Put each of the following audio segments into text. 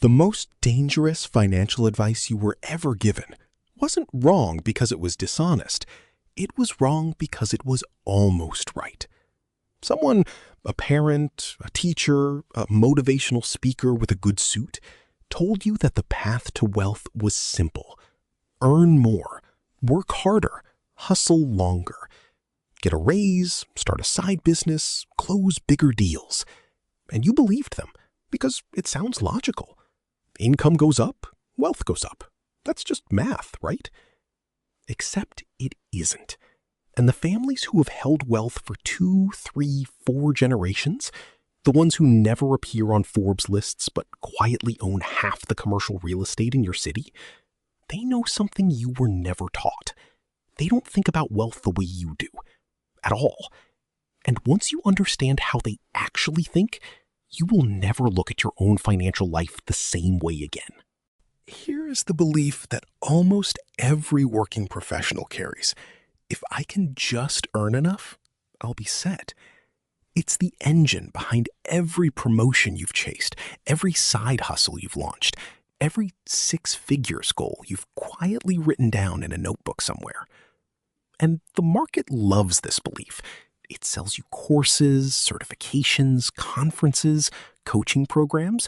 The most dangerous financial advice you were ever given wasn't wrong because it was dishonest. It was wrong because it was almost right. Someone, a parent, a teacher, a motivational speaker with a good suit, told you that the path to wealth was simple. Earn more, work harder, hustle longer. Get a raise, start a side business, close bigger deals. And you believed them because it sounds logical. Income goes up, wealth goes up. That's just math, right? Except it isn't. And the families who have held wealth for 2, 3, 4 generations, the ones who never appear on Forbes lists but quietly own half the commercial real estate in your city, they know something you were never taught. They don't think about wealth the way you do, at all. And once you understand how they actually think, you will never look at your own financial life the same way again. Here is the belief that almost every working professional carries. If I can just earn enough, I'll be set. It's the engine behind every promotion you've chased, every side hustle you've launched, every 6 figures goal you've quietly written down in a notebook somewhere. And the market loves this belief. It sells you courses, certifications, conferences, coaching programs,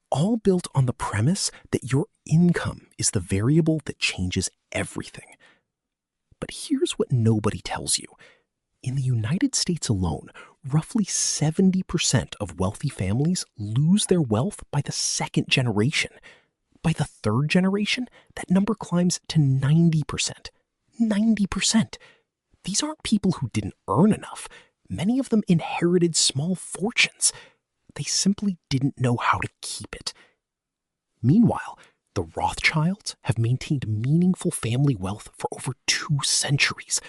all built on the premise that your income is the variable that changes everything. But here's what nobody tells you. In the United States alone, roughly 70% of wealthy families lose their wealth by the 2nd generation. By the 3rd generation, that number climbs to 90%. 90%. These aren't people who didn't earn enough. Many of them inherited small fortunes. They simply didn't know how to keep it. Meanwhile, the Rothschilds have maintained meaningful family wealth for over 2 centuries.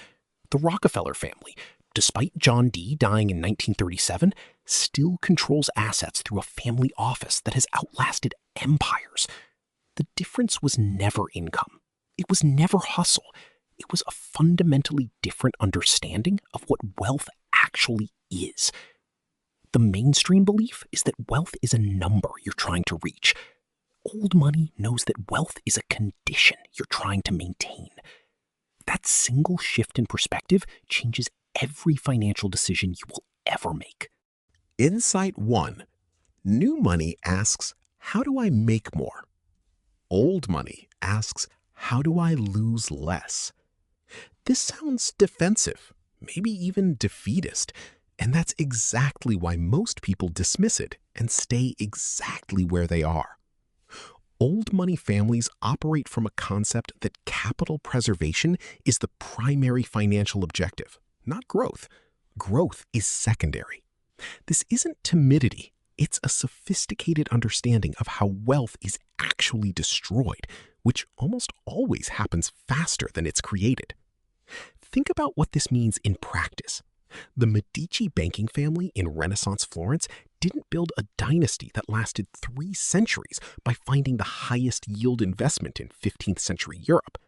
The Rockefeller family, despite John D. dying in 1937, still controls assets through a family office that has outlasted empires. The difference was never income. It was never hustle. It was a fundamentally different understanding of what wealth actually is. The mainstream belief is that wealth is a number you're trying to reach. Old money knows that wealth is a condition you're trying to maintain. That single shift in perspective changes every financial decision you will ever make. Insight 1. New money asks, how do I make more? Old money asks, how do I lose less? This sounds defensive, maybe even defeatist, and that's exactly why most people dismiss it and stay exactly where they are. Old money families operate from a concept that capital preservation is the primary financial objective, not growth. Growth is secondary. This isn't timidity. It's a sophisticated understanding of how wealth is actually destroyed, which almost always happens faster than it's created. Think about what this means in practice. The Medici banking family in Renaissance Florence didn't build a dynasty that lasted 3 centuries by finding the highest yield investment in 15th century Europe.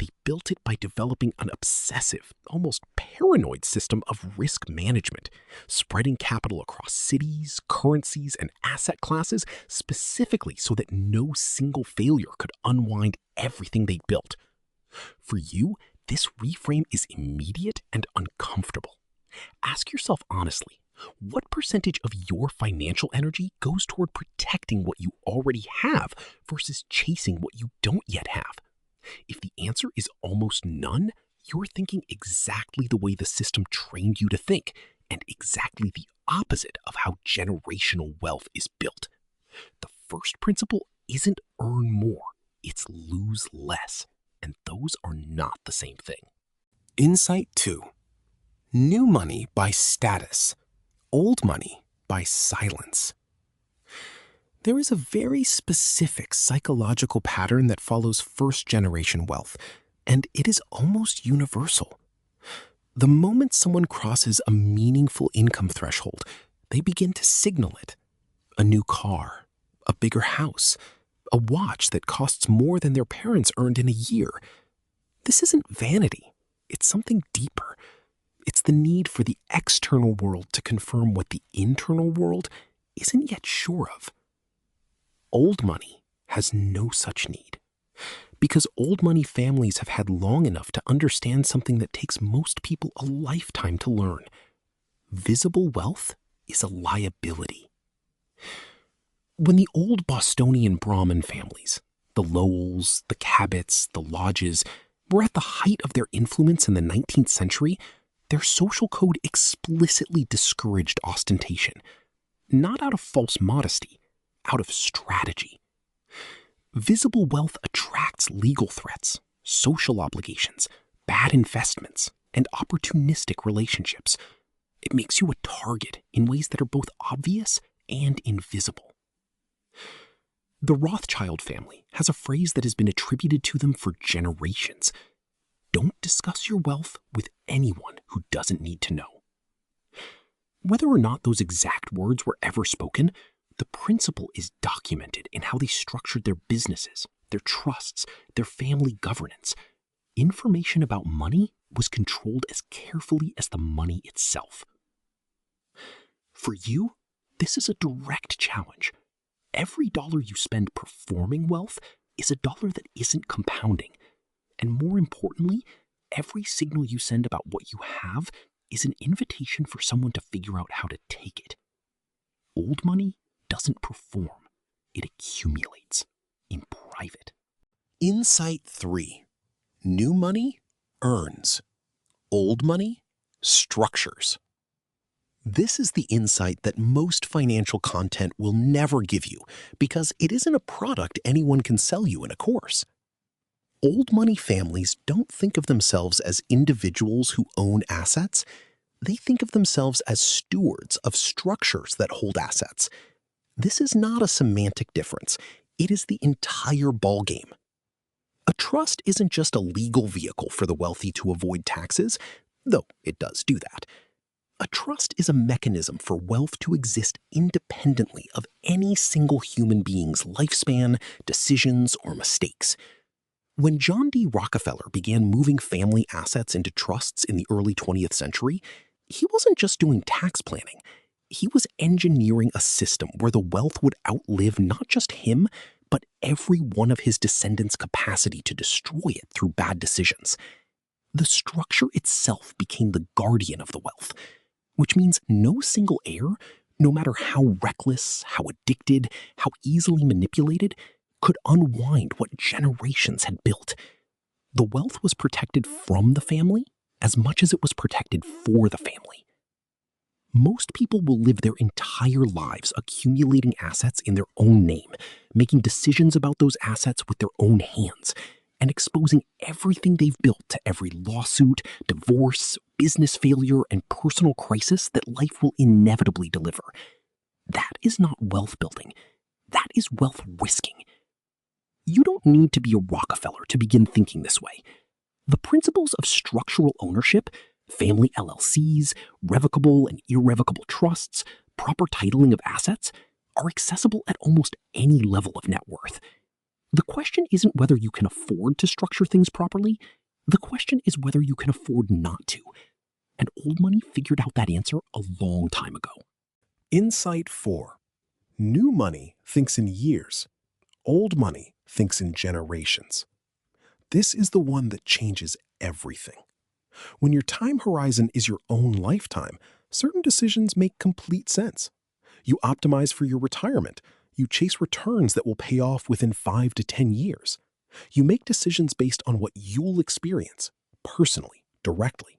They built it by developing an obsessive, almost paranoid system of risk management, spreading capital across cities, currencies, and asset classes specifically so that no single failure could unwind everything they built. For you, this reframe is immediate and uncomfortable. Ask yourself honestly, what percentage of your financial energy goes toward protecting what you already have versus chasing what you don't yet have? If the answer is almost none, you're thinking exactly the way the system trained you to think, and exactly the opposite of how generational wealth is built. The first principle isn't earn more, it's lose less, and those are not the same thing. Insight 2. New money by status. Old money by silence. There is a very specific psychological pattern that follows first-generation wealth, and it is almost universal. The moment someone crosses a meaningful income threshold, they begin to signal it. A new car, a bigger house, a watch that costs more than their parents earned in a year. This isn't vanity. It's something deeper. It's the need for the external world to confirm what the internal world isn't yet sure of. Old money has no such need, because old money families have had long enough to understand something that takes most people a lifetime to learn. Visible wealth is a liability. When the old Bostonian Brahmin families, the Lowells, the Cabots, the Lodges, were at the height of their influence in the 19th century, their social code explicitly discouraged ostentation, not out of false modesty, out of strategy. Visible wealth attracts legal threats, social obligations, bad investments, and opportunistic relationships. It makes you a target in ways that are both obvious and invisible. The Rothschild family has a phrase that has been attributed to them for generations. Don't discuss your wealth with anyone who doesn't need to know. Whether or not those exact words were ever spoken, the principle is documented in how they structured their businesses, their trusts, their family governance. Information about money was controlled as carefully as the money itself. For you, this is a direct challenge. Every dollar you spend performing wealth is a dollar that isn't compounding. And more importantly, every signal you send about what you have is an invitation for someone to figure out how to take it. Old money doesn't perform. It accumulates in private. Insight 3. New money earns. Old money structures. This is the insight that most financial content will never give you because it isn't a product anyone can sell you in a course. Old money families don't think of themselves as individuals who own assets. They think of themselves as stewards of structures that hold assets. This is not a semantic difference. It is the entire ballgame. A trust isn't just a legal vehicle for the wealthy to avoid taxes, though it does do that. A trust is a mechanism for wealth to exist independently of any single human being's lifespan, decisions, or mistakes. When John D. Rockefeller began moving family assets into trusts in the early 20th century, he wasn't just doing tax planning. He was engineering a system where the wealth would outlive not just him, but every one of his descendants' capacity to destroy it through bad decisions. The structure itself became the guardian of the wealth, which means no single heir, no matter how reckless, how addicted, how easily manipulated, could unwind what generations had built. The wealth was protected from the family as much as it was protected for the family. Most people will live their entire lives accumulating assets in their own name, making decisions about those assets with their own hands, and exposing everything they've built to every lawsuit, divorce, business failure, and personal crisis that life will inevitably deliver. That is not wealth building. That is wealth risking. You don't need to be a Rockefeller to begin thinking this way. The principles of structural ownership, family LLCs, revocable and irrevocable trusts, proper titling of assets, are accessible at almost any level of net worth. The question isn't whether you can afford to structure things properly. The question is whether you can afford not to. And old money figured out that answer a long time ago. Insight 4. New money thinks in years. Old money thinks in generations. This is the one that changes everything. When your time horizon is your own lifetime, certain decisions make complete sense. You optimize for your retirement. You chase returns that will pay off within 5 to 10 years. You make decisions based on what you'll experience, personally, directly.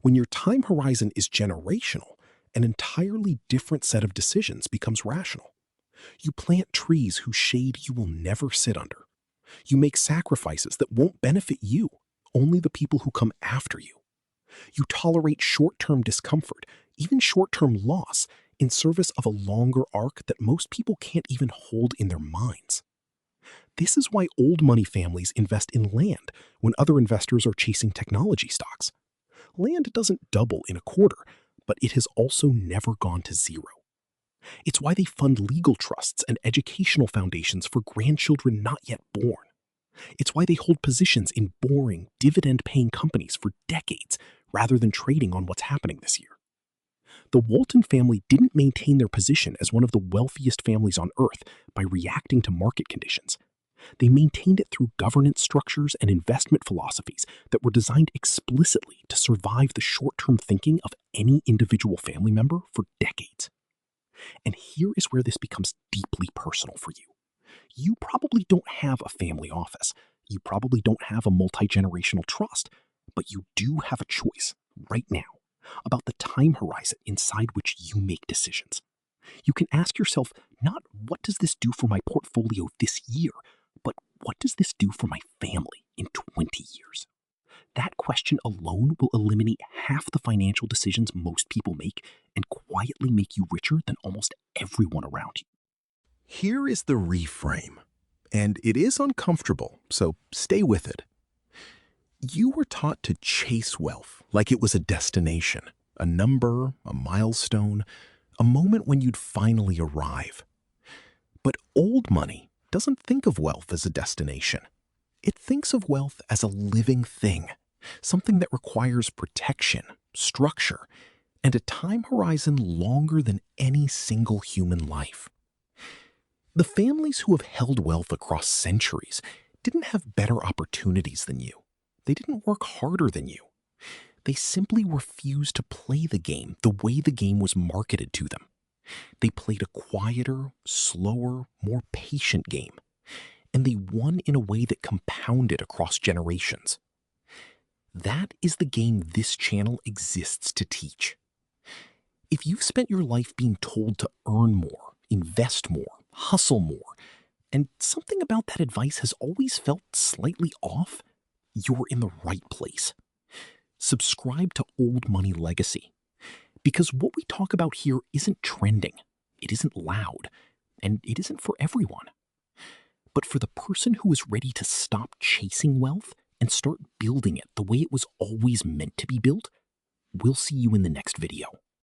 When your time horizon is generational, an entirely different set of decisions becomes rational. You plant trees whose shade you will never sit under. You make sacrifices that won't benefit you, only the people who come after you. You tolerate short-term discomfort, even short-term loss, in service of a longer arc that most people can't even hold in their minds. This is why old money families invest in land when other investors are chasing technology stocks. Land doesn't double in a quarter, but it has also never gone to zero. It's why they fund legal trusts and educational foundations for grandchildren not yet born. It's why they hold positions in boring, dividend-paying companies for decades rather than trading on what's happening this year. The Walton family didn't maintain their position as one of the wealthiest families on earth by reacting to market conditions. They maintained it through governance structures and investment philosophies that were designed explicitly to survive the short-term thinking of any individual family member for decades. And here is where this becomes deeply personal for you. You probably don't have a family office. You probably don't have a multi-generational trust, but you do have a choice right now about the time horizon inside which you make decisions. You can ask yourself, not what does this do for my portfolio this year, but what does this do for my family in 20 years? That question alone will eliminate half the financial decisions most people make and quietly make you richer than almost everyone around you. Here is the reframe, and it is uncomfortable, so stay with it. You were taught to chase wealth like it was a destination, a number, a milestone, a moment when you'd finally arrive. But old money doesn't think of wealth as a destination. It thinks of wealth as a living thing, something that requires protection, structure, and a time horizon longer than any single human life. The families who have held wealth across centuries didn't have better opportunities than you. They didn't work harder than you. They simply refused to play the game the way the game was marketed to them. They played a quieter, slower, more patient game, and they won in a way that compounded across generations. That is the game this channel exists to teach. If you've spent your life being told to earn more, invest more, hustle more, and something about that advice has always felt slightly off, you're in the right place. Subscribe to Old Money Legacy, because what we talk about here isn't trending, it isn't loud, and it isn't for everyone. But for the person who is ready to stop chasing wealth and start building it the way it was always meant to be built, we'll see you in the next video.